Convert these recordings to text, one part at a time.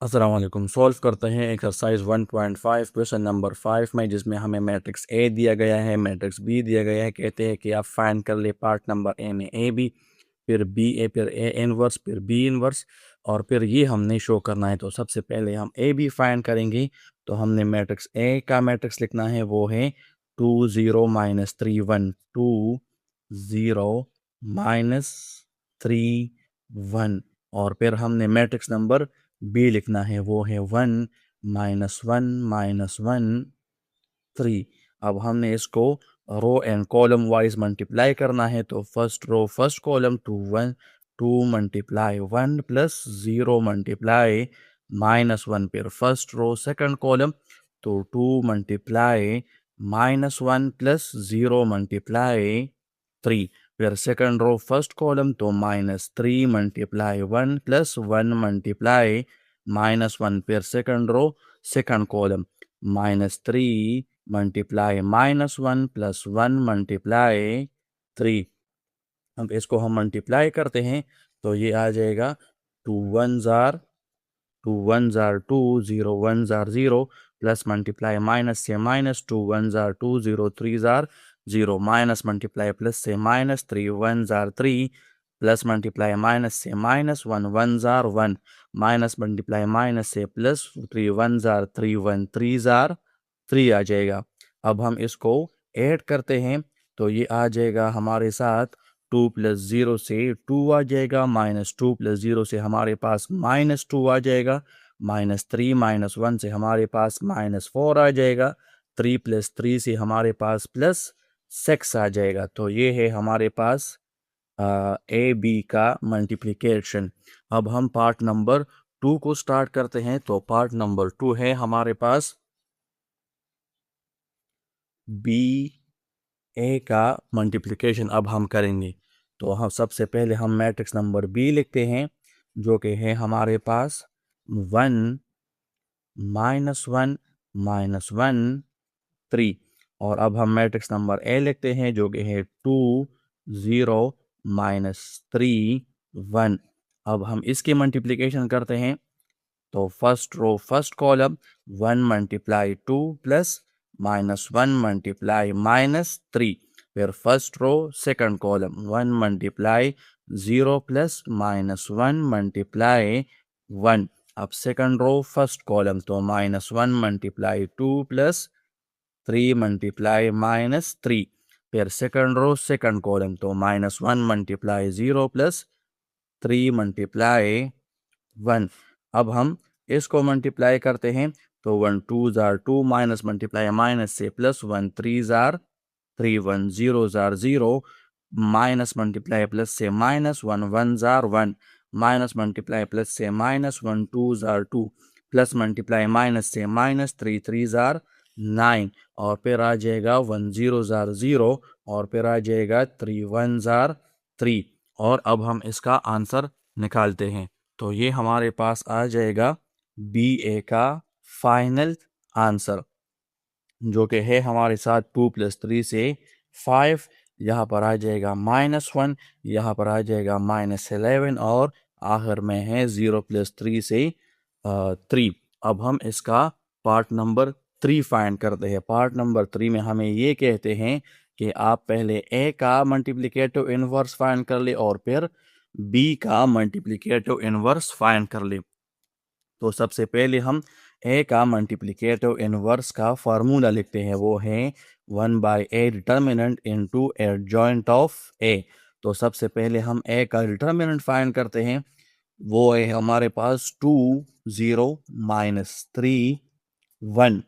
अस्सलाम वालेकुम। सॉल्व करते हैं एक्सरसाइज 1.5 क्वेश्चन नंबर 5 में, जिसमें हमें मैट्रिक्स ए दिया गया है, मैट्रिक्स बी दिया गया है। कहते हैं कि आप फाइंड कर ले पार्ट नंबर ए में ए बी, फिर बी ए, फिर ए इनवर्स, फिर बी इनवर्स, और फिर ये हमने शो करना है। तो सबसे पहले हम ए बी फाइंड करेंगे। तो हमने मैट्रिक्स ए का मैट्रिक्स लिखना है, वो है 2 0 -3 1, 2 0 -3 1। और फिर हमने मैट्रिक्स नंबर बी लिखना है, वो है 1 -1 -1 3। अब हमने इसको row and column wise multiply करना है। तो first row first column 2 multiply 1 plus 0 multiply -1। फिर फर्स्ट रो सेकंड कॉलम, तो 2 मल्टीप्लाई -1 प्लस 0 मल्टीप्लाई 3। फिर सेकंड रो फर्स्ट कॉलम, तो -3 मल्टीप्लाई 1 प्लस 1 मल्टीप्लाई -1। फिर second row second column, -3 multiply -1 plus 1 multiply 3। अब इसको हम मल्टीप्लाई करते हैं, तो ये आ जाएगा 2 1 जार 2 1 जार 2, 0 1 जार 0, प्लस मल्टीप्लाई माइनस से माइनस, 2 1 जार 2, 0 3 जार 0, माइनस मल्टीप्लाई प्लस से माइनस, 3 1 जार 3, प्लस मल्टीप्लाई माइनस से माइनस, 1 1 जार 1, माइनस मल्टीप्लाई माइनस से प्लस, 3 1 जार 3, 1 3 जार 3 आ जाएगा। अब हम इसको ऐड करते हैं, तो ये आ जाएगा हमारे साथ 2 प्लस 0 से 2 आ जाएगा, -2 प्लस 0 से हमारे पास -2 आ जाएगा, -3 -1 से हमारे पास -4 आ जाएगा, 3 प्लस 3 से हमारे पास +6 आ जाएगा। तो ये है हमारे पास ए बी का मल्टीप्लिकेशन। अब हम पार्ट नंबर 2 को स्टार्ट करते हैं। तो पार्ट नंबर 2 है हमारे पास बी ए का मल्टीप्लिकेशन। अब हम करेंगे, तो हम सबसे पहले हम मैट्रिक्स नंबर बी लिखते हैं, जो कि है हमारे पास 1 -1 -1 3। और अब हम मैट्रिक्स नंबर ए लिखते हैं, जो कि है 2 0 -3 1। अब हम इसकी मल्टीप्लिकेशन करते हैं। तो first row first column, 1 multiply 2 plus -1 multiply -3। फिर first row second column, 1 multiply 0 plus -1 multiply 1। अब सेकंड रो फर्स्ट कॉलम, तो -1 मल्टीप्लाई 2 प्लस 3 मल्टीप्लाई -3। फिर सेकंड रो सेकंड कॉलम, तो -1 मल्टीप्लाई 0 प्लस 3 मल्टीप्लाई 1। अब हम इसको मल्टीप्लाई करते हैं, तो 1 2 जार 2, माइनस मल्टीप्लाई माइनस से प्लस, 1 3 जार 3, 1 0 जार 0, माइनस मल्टीप्लाई प्लस से माइनस, 1 1 जार 1, माइनस मल्टीप्लाई प्लस से माइनस, 1 2 जार 2, प्लस मल्टीप्लाई माइनस से माइनस, 3 3 जार 9। और फिर आ जाएगा 1 0 जार 0, और फिर आ जाएगा 3 1 जार 3। और अब हम इसका आंसर निकालते हैं। तो ये हमारे पास आ जाएगा बी ए का फाइनल आंसर, जो कि है हमारे साथ 2 + 3 से 5। यहाँ पर आ जाएगा -1, यहाँ पर आ जाएगा -11, और आखिर में है 0 + 3 से 3। अब हम इसका पार्ट नंबर 3 फाइंड करते हैं। पार्ट नंबर 3 में हमें ये कहते हैं कि आप पहले ए का मल्टीप्लिकेटिव इनवर्स फाइंड कर ले, और फिर बी का मल्टीप्लिकेटिव इनवर्स फाइंड कर ले। तो सबसे पहले हम ए का मल्टीप्लिकेटिव इनवर्स का फार्मूला लिखते हैं, वो है 1/a determinant into adjoint of A. तो सबसे पहले हम ए का डिटर्मिनेंट फाइंड करते हैं, वो है हमारे पास 2 0 -3 1।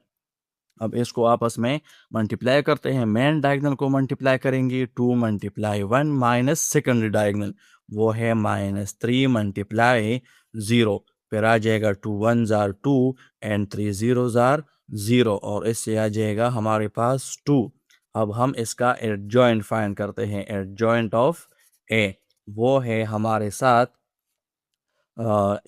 अब इसको आपस में मल्टीप्लाई करते हैं। मेन डायगोनल को मल्टीप्लाई करेंगे, 2 मल्टीप्लाई 1 माइनस सेकेंडरी डायगोनल, वो है -3 मल्टीप्लाई 0। फिर आ जाएगा 2 1 जार 2 एंड 3 0 जार 0, और इससे आ जाएगा हमारे पास 2। अब हम इसका एडजॉइंट फाइंड करते हैं, एडजॉइंट ऑफ ए, वो है हमारे साथ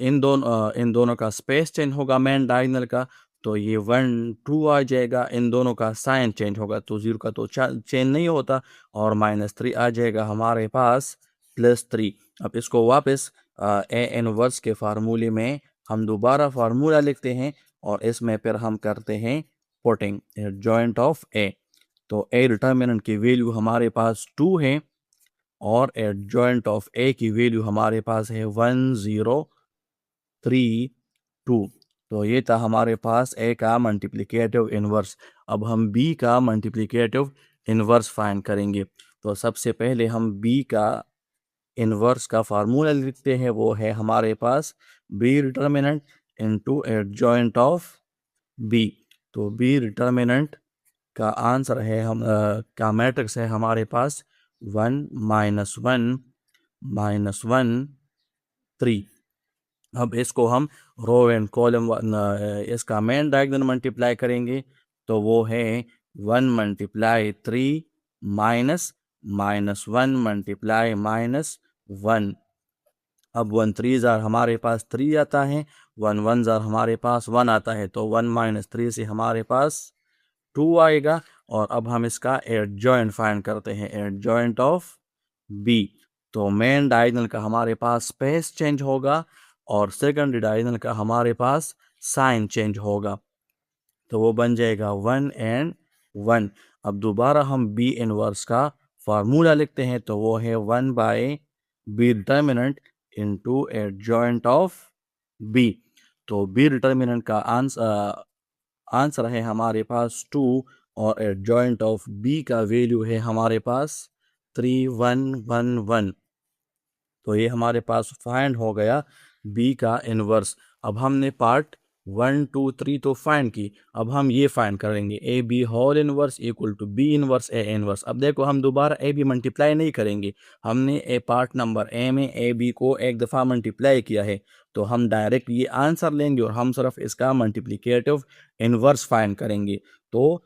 इन दोनों का स्पेस चेंज होगा मेन डायगोनल का, तो ये 1 2 आ जाएगा। इन दोनों का साइन चेंज होगा, तो 0 का तो चेंज नहीं होता, और -3 आ जाएगा हमारे पास +3। अब इसको वापस ए इनवर्स के फार्मूले में हम दोबारा फार्मूला लिखते हैं और इसमें फिर हम करते हैं पुटिंग एडजॉइंट ऑफ ए। तो ए डिटर्मिनेंट की वैल्यू हमारे पास 2 है और एडजॉइंट ऑफ ए की वैल्यू हमारे पास है 1032। तो ये था हमारे पास ए का मल्टीप्लिकेटिव इन्वर्स। अब हम बी का मल्टीप्लिकेटिव इन्वर्स फाइंड करेंगे। तो सबसे पहले हम बी का इन्वर्स का फार्मूला लिखते हैं, वो है हमारे पास B determinant into adjoint of B. तो बी डिटर्मिनेंट का आंसर है का मैट्रिक्स है हमारे पास 1 -1 -1 3। अब इसको हम रो एंड कॉलम इसका मेन डायगोनल मल्टीप्लाई करेंगे तो वो है 1 × 3 माइनस -1 × -1। अब 1 3 जार हमारे पास 3 आता है, 1 1 जार हमारे पास 1 आता है, तो 1 - 3 से हमारे पास 2 आएगा। और अब हम इसका एडजॉइंट फाइंड करते हैं, एडजॉइंट ऑफ बी। तो मेन डायगोनल का हमारे पास स्पेस चेंज होगा और सेकंड डायगोनल का हमारे पास साइन चेंज होगा, तो वो बन जाएगा 1 और 1। अब दोबारा हम बी इनवर्स का फार्मूला लिखते हैं तो वो है 1/b determinant into adjoint of B. तो बी डिटर्मिनेंट का आंसर है हमारे पास 2 और एडजॉइंट ऑफ बी का वैल्यू है हमारे पास 3111। तो ये हमारे पास फाइंड हो गया बी का इनवर्स। अब हमने पार्ट 1 2 3 तो फाइंड की, अब हम ये फाइंड करेंगे a b whole inverse equal to b inverse a inverse. अब देखो हम दोबारा ए बी मल्टीप्लाई नहीं करेंगे, हमने ए पार्ट नंबर ए में ए बी को एक दफ़ा मल्टीप्लाई किया है, तो हम डायरेक्ट ये आंसर लेंगे और हम सिर्फ इसका मल्टीप्लिकेटिव इनवर्स फाइंड करेंगे। तो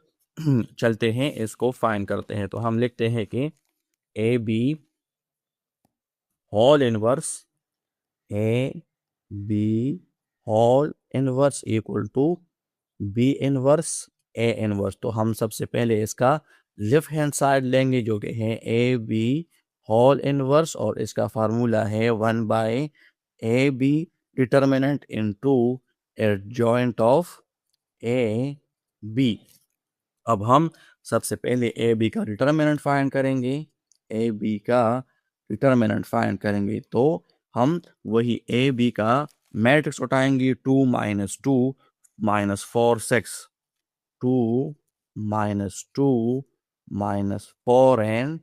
चलते हैं इसको फाइंड करते हैं। तो हम लिखते हैं कि a b whole inverse a b whole inverse equal to b inverse a inverse. तो हम सबसे पहले इसका लेफ्ट हैंड साइड लेंगे जो कि है ए बी होल इनवर्स और इसका फार्मूला है 1/ab determinant into adjoint of a b. अब हम सबसे पहले ए बी का डिटर्मिनेंट फाइंड करेंगे, ए बी का डिटर्मिनेंट फाइंड करेंगे तो हम वही ए बी का मैट्रिक्स उठाएंगे 2 - 2 -4 6 2 -2 -4 एंड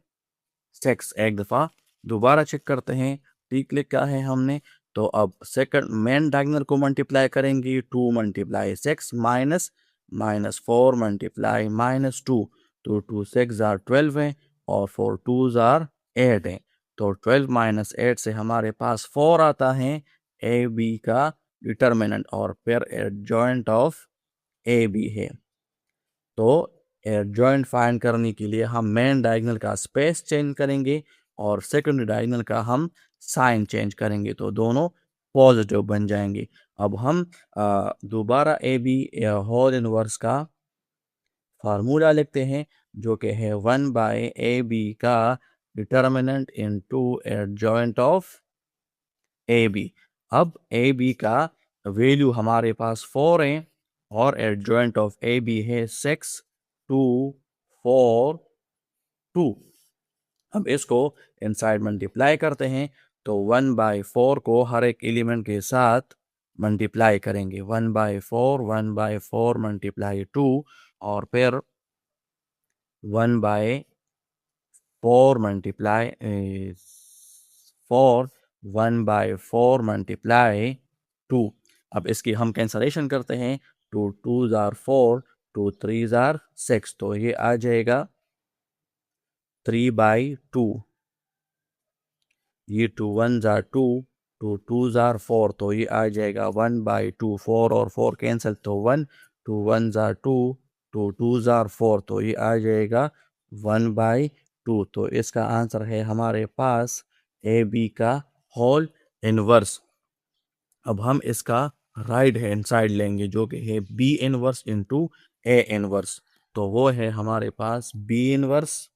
6। एक दफ़ा दोबारा चेक करते हैं ठीक लिखा है हमने। तो अब सेकंड मेन डायगोनल को मल्टीप्लाई करेंगे 2 × 6 -4 × -2। तो 2 6 आर 12 है और 4 2 आर 8 है। तो 12 - 8 से हमारे पास 4 आता है ए बी का डिटर्मिनेंट और फिर एडजॉइंट ऑफ ए बी है। तो एडजॉइंट फाइंड करने के लिए हम मेन डायगोनल का स्पेस चेंज करेंगे और सेकंड डायगोनल का हम साइन चेंज करेंगे, तो दोनों पॉजिटिव बन जाएंगे। अब हम दोबारा ए बी होल इनवर्स का फार्मूला लिखते हैं जो कि है 1/ab का determinant into adjoint of a b. अब ए बी का वैल्यू हमारे पास 4 है और एडजॉइंट ऑफ ए बी है 6 2 4 2। अब इसको इनसाइड मल्टीप्लाई करते हैं तो 1/4 को हर एक एलिमेंट के साथ मल्टीप्लाई करेंगे, 1/4 1/4 मल्टीप्लाई 2 और फिर 1/4 मल्टीप्लाई 4 1/4 मल्टीप्लाई 2। अब इसकी हम कैंसलेशन करते हैं, 2 2 आर 4 2 3 आर 6, तो ये आ जाएगा 3/2। ये 2 1 आर 2 2 2 आर 4, तो ये आ जाएगा 1/2। 4 और 4 कैंसिल तो 1 2 1 आर 2 2 2 आर 4, तो ये आ जाएगा 1/2। तो इसका आंसर है हमारे पास ए बी का होल इनवर्स। अब हम इसका राइट हैंड साइड लेंगे जो कि है B inverse into A inverse. तो वो है हमारे पास B inverse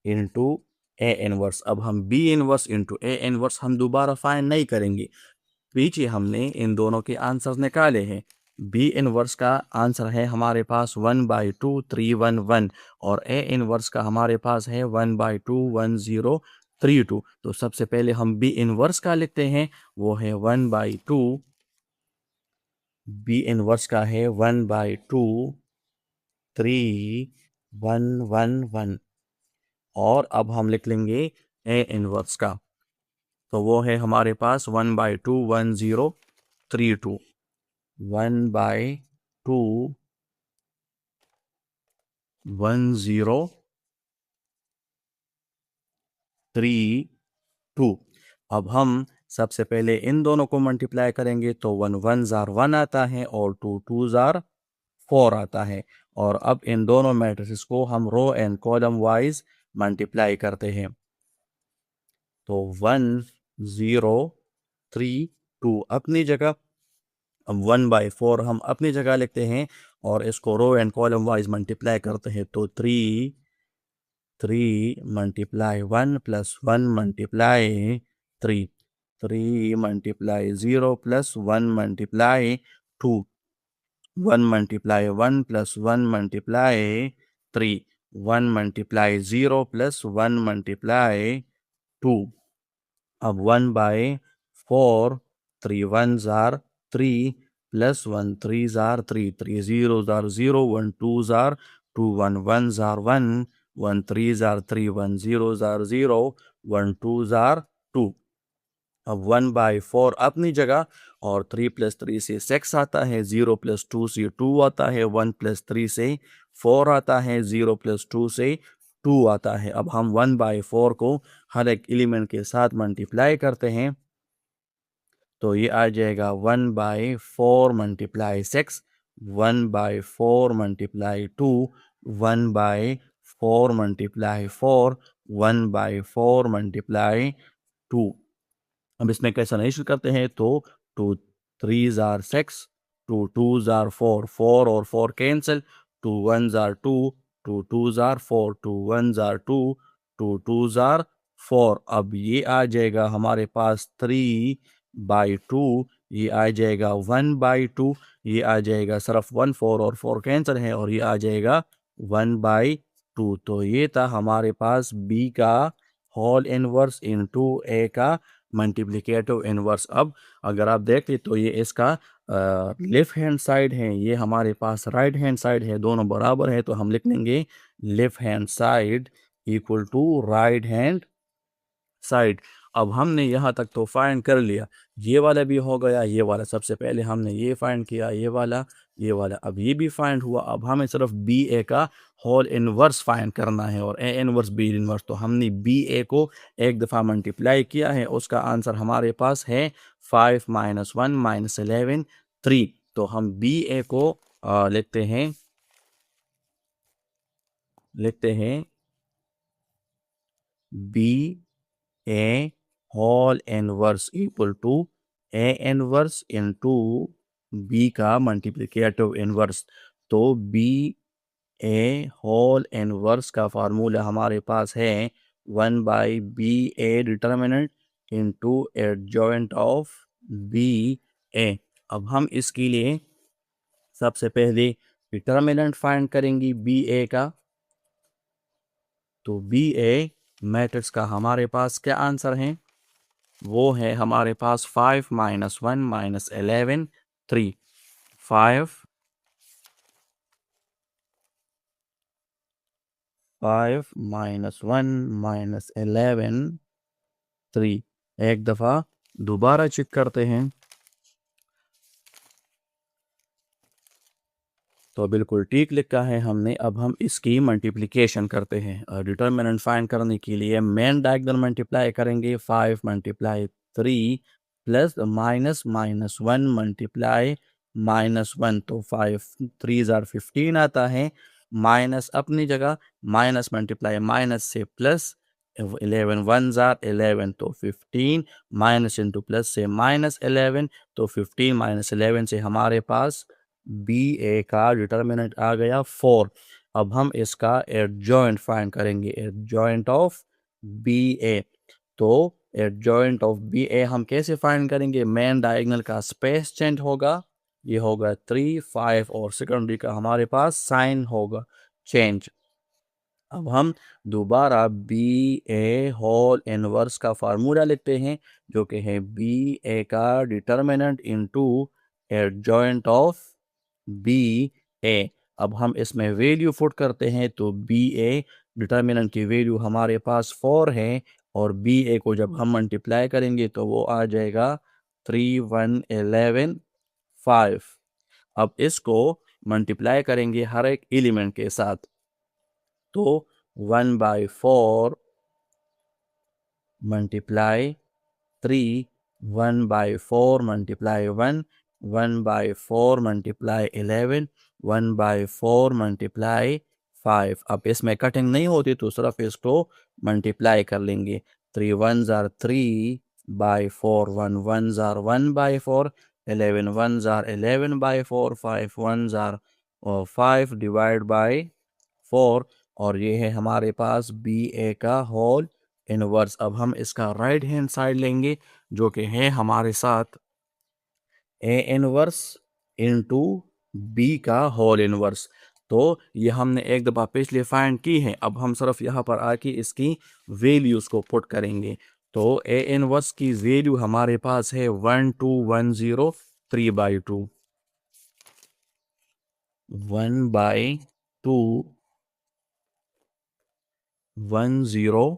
into A inverse. अब हम B inverse into A inverse हम दोबारा फाइंड नहीं करेंगे, पीछे हमने इन दोनों के आंसर निकाले हैं। बी इनवर्स का आंसर है हमारे पास 1/2 311 और ए इनवर्स का हमारे पास है 1/2 1032। तो सबसे पहले हम बी इनवर्स का लिखते हैं, वो है 1/2, बी इनवर्स का है 1/2 3111 और अब हम लिख लेंगे ए इनवर्स का, तो वो है हमारे पास 1/2 1032 1/2 1032। अब हम सबसे पहले इन दोनों को मल्टीप्लाई करेंगे तो 1 1 जार 1 आता है और 2 2 जार 4 आता है। और अब इन दोनों मैट्रिसेस को हम row and column wise multiply करते हैं। तो 1 0 3 2 अपनी जगह, अब 1/4 हम अपनी जगह लिखते हैं और इसको row and column wise multiply करते हैं। तो 3 multiply 1 plus 1 multiply 3 3 multiply 0 plus 1 multiply 2 1 multiply 1 plus 1 multiply 3 1 multiply 0 plus 1 multiply 2। अब 1/4 3 1 जार 3 प्लस 1 3 जार 3 3 0 जार 0 1 2 जार 2 1 1 जार 1 1 3 जार 3 1 0 जार 0 1 2 जार 2। अब 1/4 अपनी जगह और 3 प्लस 3 से 6 आता है, 0 प्लस 2 से 2 आता है, 1 प्लस 3 से 4 आता है, 0 प्लस 2 से 2 आता है। अब हम 1/4 को हर एक एलिमेंट के साथ मल्टीप्लाई करते हैं तो ये आ जाएगा 1/4 मल्टीप्लाई 6 1/4 मल्टीप्लाई 2 1/4 मल्टीप्लाई 4 1/4 मल्टीप्लाई 2। अब इसमें कैसा नहीं करते हैं तो 2 3 जार 6 2 2 जार 4 4 और 4 कैंसिल 2 1 जार 2 2 2 जार 4 2 1 जार 2 2 2 जार 4। अब ये आ जाएगा हमारे पास 3/2, ये आ जाएगा 1/2, ये आ जाएगा सिर्फ 1 4 और 4 कैंसिल है और ये आ जाएगा 1/2। तो ये था हमारे पास बी का होल इनवर्स इनटू ए का मल्टीप्लिकेटिव इनवर्स। अब अगर आप देखें तो ये इसका लेफ्ट हैंड साइड है, ये हमारे पास राइट हैंड साइड है, दोनों बराबर है तो हम लिख लेंगे left hand side equal to right hand side. अब हमने यहाँ तक तो फाइंड कर लिया, ये वाला भी हो गया, ये वाला सबसे पहले हमने ये फाइंड किया, ये वाला अब ये भी फाइंड हुआ। अब हमें सिर्फ बी ए का होल इनवर्स फाइंड करना है और ए इनवर्स बी इनवर्स। तो हमने बी ए को एक दफ़ा मल्टीप्लाई किया है, उसका आंसर हमारे पास है 5 - 1 - 11 3। तो हम बी ए को लिखते हैं B A whole inverse equal to A inverse into B का मल्टीप्लिकेटिव इनवर्स। तो बी ए होल इनवर्स का फार्मूला हमारे पास है 1/BA determinant into adjoint of B A. अब हम इसके लिए सबसे पहले डिटर्मिनेंट फाइंड करेंगे बी ए का। तो बी ए मैट्रिक्स का हमारे पास क्या आंसर है, वो है हमारे पास 5 - 1 - 11 3 5 5 - 1 - 11 3। एक दफ़ा दोबारा चेक करते हैं तो बिल्कुल ठीक लिखा है हमने। अब हम इसकी मल्टीप्लिकेशन करते हैं। डिटर्मिनेंट फाइंड करने के लिए मेन डायगोनल मल्टीप्लाई करेंगे, 5 मल्टीप्लाई 3 प्लस माइनस -1 मल्टीप्लाई -1। तो 5 3 जार 15 आता है, माइनस अपनी जगह, माइनस मल्टीप्लाई माइनस से प्लस 11 1 जार 11 तो 15 माइनस इंटू प्लस से -11 तो 15 - 11 से हमारे पास बी ए का डिटर्मिनेंट आ गया 4। अब हम इसका एडजॉइंट फाइंड करेंगे, एडजॉइंट ऑफ बी ए। तो एडजॉइंट ऑफ बी ए हम कैसे फाइंड करेंगे? मेन डायगोनल का स्पेस चेंज होगा, ये होगा 3, 5 और सेकेंडरी का हमारे पास साइन होगा चेंज। अब हम दोबारा बी ए होल इनवर्स का फार्मूला लिखते हैं जो कि है बी ए का determinant into adjoint of B A. अब हम इसमें वैल्यू पुट करते हैं तो बी ए डिटर्मिनेंट की वैल्यू हमारे पास 4 है और बी ए को जब हम मल्टीप्लाई करेंगे तो वो आ जाएगा 3, 1, 11, 5। अब इसको मल्टीप्लाई करेंगे हर एक एलिमेंट के साथ, तो 1/4 मल्टीप्लाई 3, 1/4 मल्टीप्लाई 1, 1/4 मल्टीप्लाई 11, 1/4 मल्टीप्लाई 5। अब इसमें कटिंग नहीं होती तो सिर्फ इसको मल्टीप्लाई कर लेंगे। 3 1s are 3/4, 1 1s are 1/4, 11 1s are 11/4, 5 1s are 5 divide by 4 और ये है हमारे पास बी ए का होल इनवर्स। अब हम इसका राइट हैंड साइड लेंगे जो कि है हमारे साथ ए इनवर्स इनटू बी का होल इनवर्स। तो ये हमने एक दफ़ा पिछले फाइंड की है, अब हम सिर्फ यहाँ पर आके इसकी वैल्यूज़ को पुट करेंगे। तो ए इनवर्स की वैल्यू हमारे पास है 1210 3/2, 1/2 10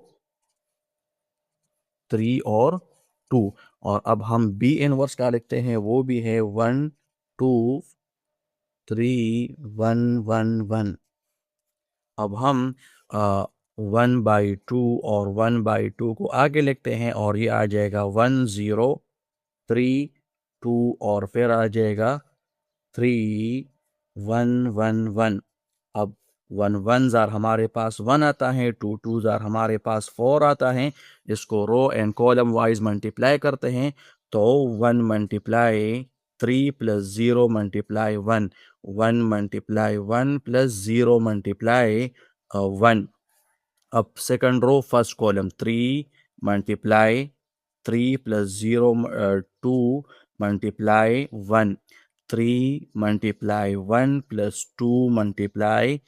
3 और 2। और अब हम बी इनवर्स का लिखते हैं, वो भी है 1 2 3 1 1 1। अब हम 1/2 और 1/2 को आगे लिखते हैं और ये आ जाएगा 1 0 3 2 और फिर आ जाएगा 3 1 1 1। अब 1 1s are हमारे पास 1 आता है, 2 2s are हमारे पास 4 आता है। इसको row and column wise multiply करते हैं तो 1 multiply 3 plus 0 multiply 1, 1 multiply 1 plus 0 multiply 1। अब second row first column 3 multiply 3 plus 0 2 multiply 1, 3 multiply 1 plus 2 multiply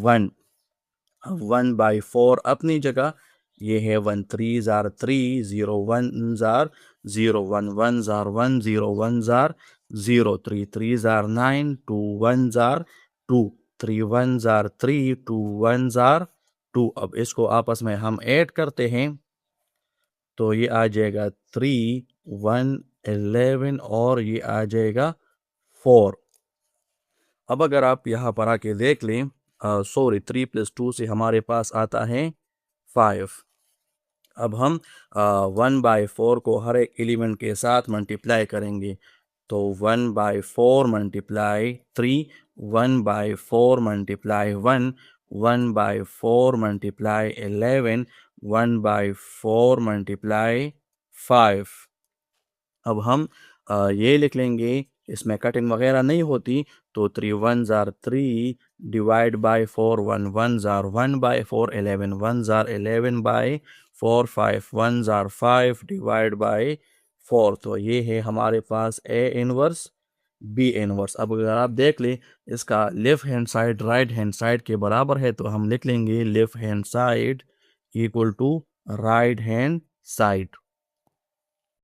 1। 1/4 अपनी जगह, ये है 1 3s are 3, 0 1s are 0, 1 1s are 1, 0 1s are 0, 3 3s are 9, 2 1s are 2, 3 1s are 3, 2 1s are 2। अब इसको आपस में हम ऐड करते हैं तो ये आ जाएगा 3 1 11 और ये आ जाएगा 4। अब अगर आप यहाँ पर आके देख लें, सॉरी 3 + 2 से हमारे पास आता है 5। अब हम 1/4 को हर एक एलिमेंट के साथ मल्टीप्लाई करेंगे तो 1/4 मल्टीप्लाई 3, 1/4 मल्टीप्लाई 1, 1/4 मल्टीप्लाई 11, 1/4 मल्टीप्लाई 5। अब हम ये लिख लेंगे, इसमें कटिंग वगैरह नहीं होती तो 3 1s are 3 divide by 4, 1 1s are 1/4, 11 1s are 11/4, 5 1s are 5 divide by 4। तो ये है हमारे पास ए इनवर्स बी इनवर्स। अब अगर आप देख लें इसका left hand side right hand side के बराबर है तो हम लिख लेंगे left hand side equal to right hand side.